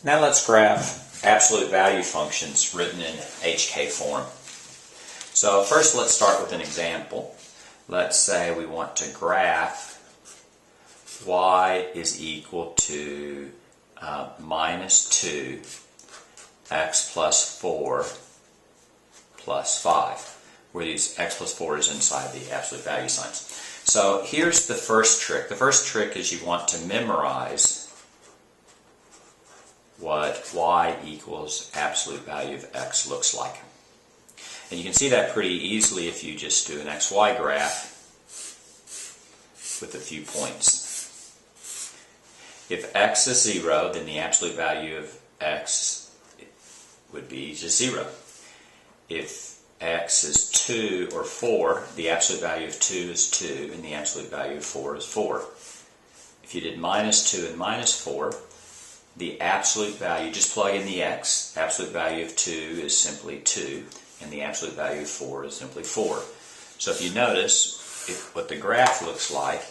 Now let's graph absolute value functions written in HK form. So first let's start with an example. Let's say we want to graph y is equal to minus 2 x plus 4 plus 5, where these x plus 4 is inside the absolute value signs. So here's the first trick. The first trick is you want to memorize what y equals absolute value of x looks like. And you can see that pretty easily if you just do an xy graph with a few points. If x is 0, then the absolute value of x would be just 0. If x is 2 or 4, the absolute value of 2 is 2, and the absolute value of 4 is 4. If you did minus 2 and minus 4, the absolute value, just plug in the x, absolute value of 2 is simply 2, and the absolute value of 4 is simply 4. So if you notice, what the graph looks like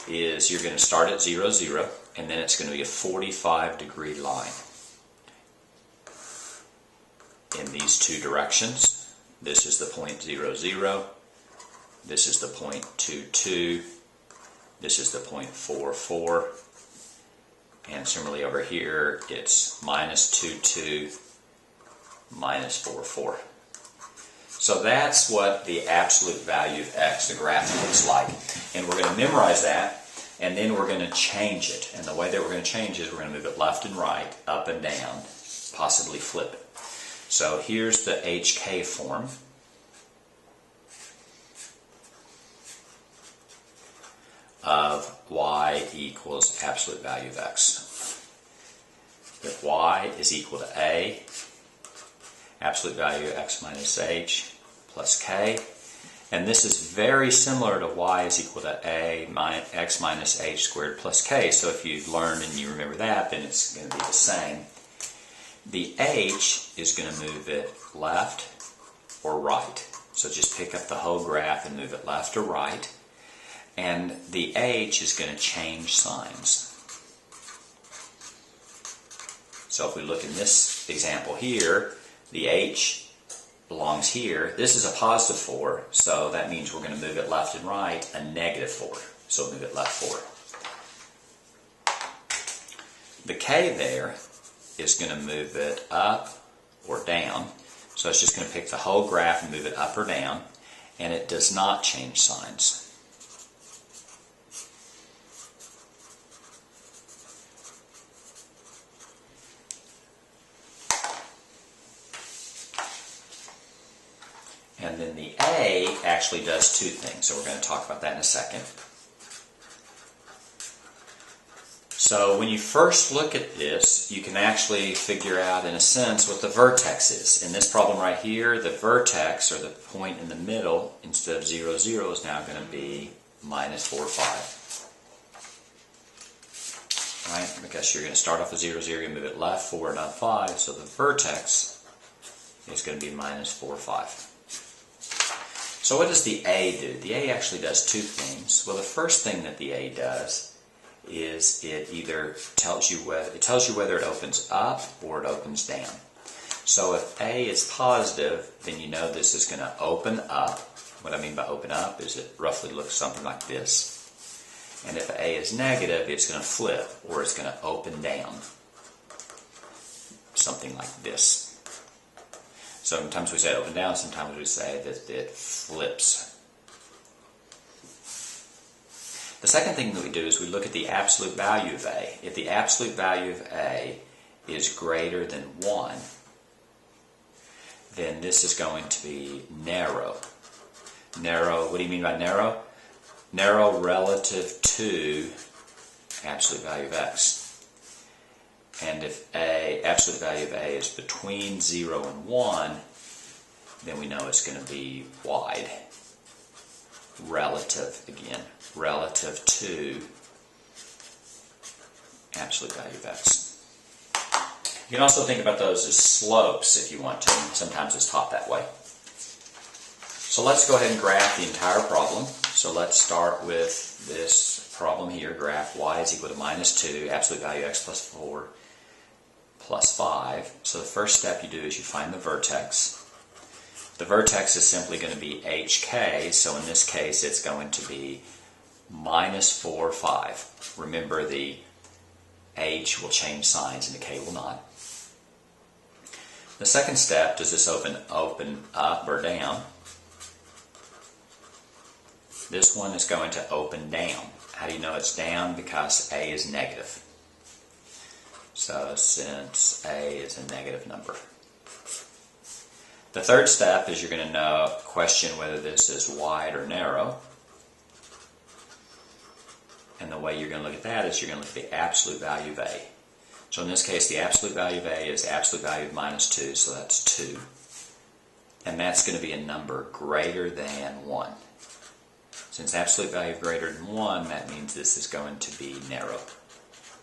is you're going to start at 0, 0, and then it's going to be a 45-degree line in these two directions. This is the point 0, 0. This is the point 2, 2. This is the point 4, 4. And similarly over here, it's minus 2, 2, minus 4, 4. So that's what the absolute value of x, the graph, looks like. And we're going to memorize that, and then we're going to change it. And the way that we're going to change it is we're going to move it left and right, up and down, possibly flip it. So here's the HK form. Of y equals absolute value of x. If y is equal to a, absolute value of x minus h plus k, and this is very similar to y is equal to a x minus h squared plus k. So if you've learned and you remember that, then it's going to be the same. The h is going to move it left or right. So just pick up the whole graph and move it left or right. And the h is going to change signs. So if we look in this example here, the h belongs here. This is a positive 4, so that means we're going to move it left and right, a negative 4. So move it left 4. The k there is going to move it up or down. So it's just going to pick the whole graph and move it up or down, and it does not change signs. And then the a actually does two things, so we're going to talk about that in a second. So when you first look at this, you can actually figure out, in a sense, what the vertex is. In this problem right here, the vertex, or the point in the middle, instead of 0, 0, is now going to be minus 4, 5. Right? Because you're going to start off with 0, 0, you move it left, 4, and up 5, so the vertex is going to be minus 4, 5. So what does the a do? The a actually does two things. Well, the first thing that the a does is it either tells you whether it opens up or it opens down. So if a is positive, then you know this is going to open up. What I mean by open up is it roughly looks something like this. And if a is negative, it's going to flip, or it's going to open down, something like this. Sometimes we say open down, sometimes we say that it flips. The second thing that we do is we look at the absolute value of a. If the absolute value of a is greater than 1, then this is going to be narrow. Narrow, what do you mean by narrow? Narrow relative to absolute value of x. And if absolute value of a is between 0 and 1, then we know it's going to be wide. Relative, again, relative to absolute value of x. You can also think about those as slopes if you want to. Sometimes it's taught that way. So let's go ahead and graph the entire problem. So let's start with this problem here. Graph y is equal to minus 2, absolute value x plus 4 plus 5. So the first step you do is you find the vertex. The vertex is simply going to be hk, so in this case it's going to be minus 4, 5. Remember, the h will change signs and the k will not. The second step, does this open up or down? This one is going to open down. How do you know it's down? Because a is negative. So since a is a negative number. The third step is you're going to question whether this is wide or narrow. And the way you're going to look at that is you're going to look at the absolute value of a. So in this case, the absolute value of a is absolute value of minus 2, so that's 2. And that's going to be a number greater than 1. Since absolute value greater than 1, that means this is going to be narrow.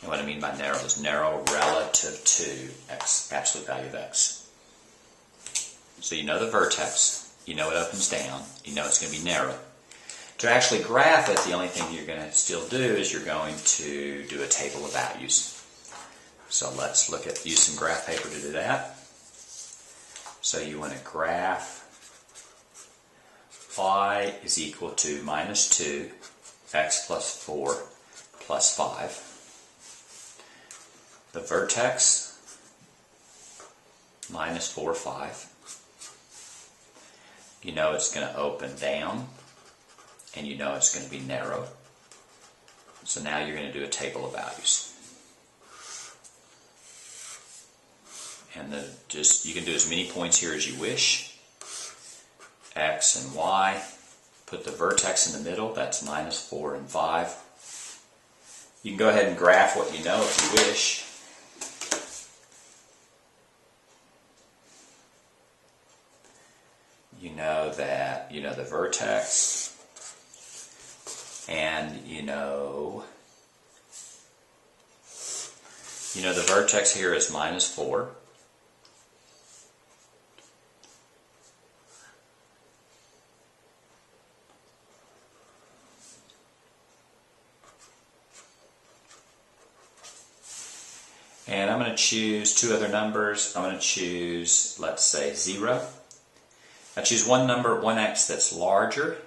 And what I mean by narrow is narrow relative to x, absolute value of x. So you know the vertex, you know it opens down, you know it's going to be narrow. To actually graph it, the only thing you're going to still do is you're going to do a table of values. So let's use some graph paper to do that. So you want to graph y is equal to minus 2, x plus 4 plus 5. The vertex, minus 4, 5. You know it's going to open down, and you know it's going to be narrow. So now you're going to do a table of values. And you can do as many points here as you wish. X and y. Put the vertex in the middle, that's minus 4 and 5. You can go ahead and graph what you know if you wish. You know that, you know the vertex, and you know the vertex here is minus 4. And I'm going to choose two other numbers. I'm going to choose, let's say, 0. I choose one number, one x that's larger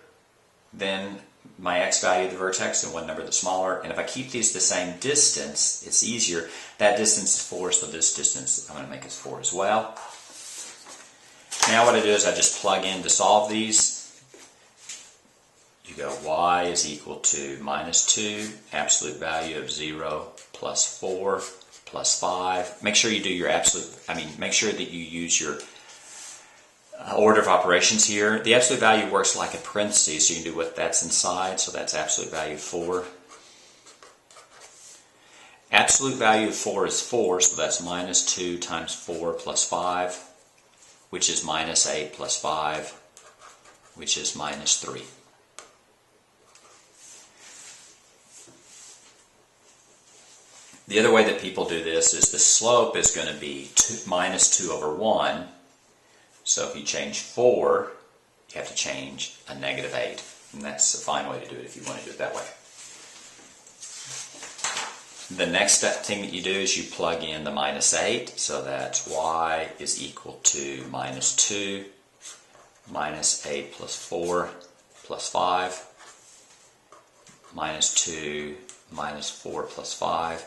than my x value of the vertex and one number that's smaller. And if I keep these the same distance, it's easier. That distance is 4, so this distance I'm going to make it 4 as well. Now what I do is I just plug in to solve these. You go y is equal to minus 2, absolute value of 0 plus 4 plus 5. Make sure you do your make sure that you use your order of operations here. The absolute value works like a parentheses, so you can do what that's inside, so that's absolute value 4. Absolute value of 4 is 4, so that's minus 2 times 4 plus 5, which is minus 8 plus 5, which is minus 3. The other way that people do this is the slope is going to be minus 2 over 1. So if you change 4, you have to change a negative 8. And that's a fine way to do it if you want to do it that way. The next thing that you do is you plug in the minus 8. So that's y is equal to minus 2 minus 8 plus 4 plus 5 minus 2 minus 4 plus 5.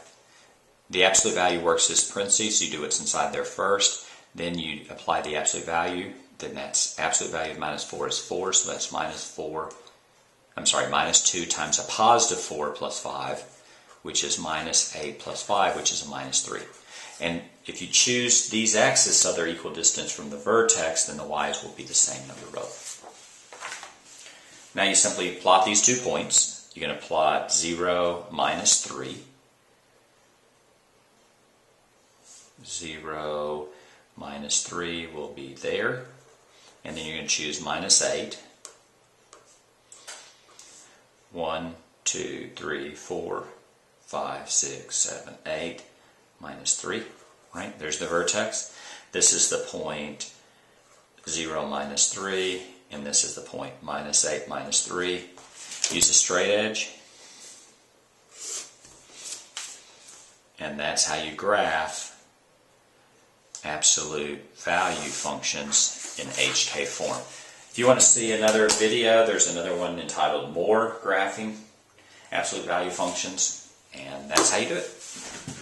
The absolute value works as parentheses, so you do what's inside there first. Then you apply the absolute value. Then that's absolute value of minus 4 is 4, so that's minus 2 times a positive 4 plus 5, which is minus 8 plus 5, which is a minus 3. And if you choose these x's so they're equal distance from the vertex, then the y's will be the same number both. Now you simply plot these 2 points. You're going to plot 0, minus 3. 0, minus 3 will be there. And then you're going to choose minus 8. 1, 2, 3, 4, 5, 6, 7, 8, minus 3. Right? There's the vertex. This is the point 0, minus 3. And this is the point minus 8, minus 3. Use a straight edge. And that's how you graph absolute value functions in HK form. If you want to see another video, there's another one entitled More Graphing Absolute Value Functions, and that's how you do it.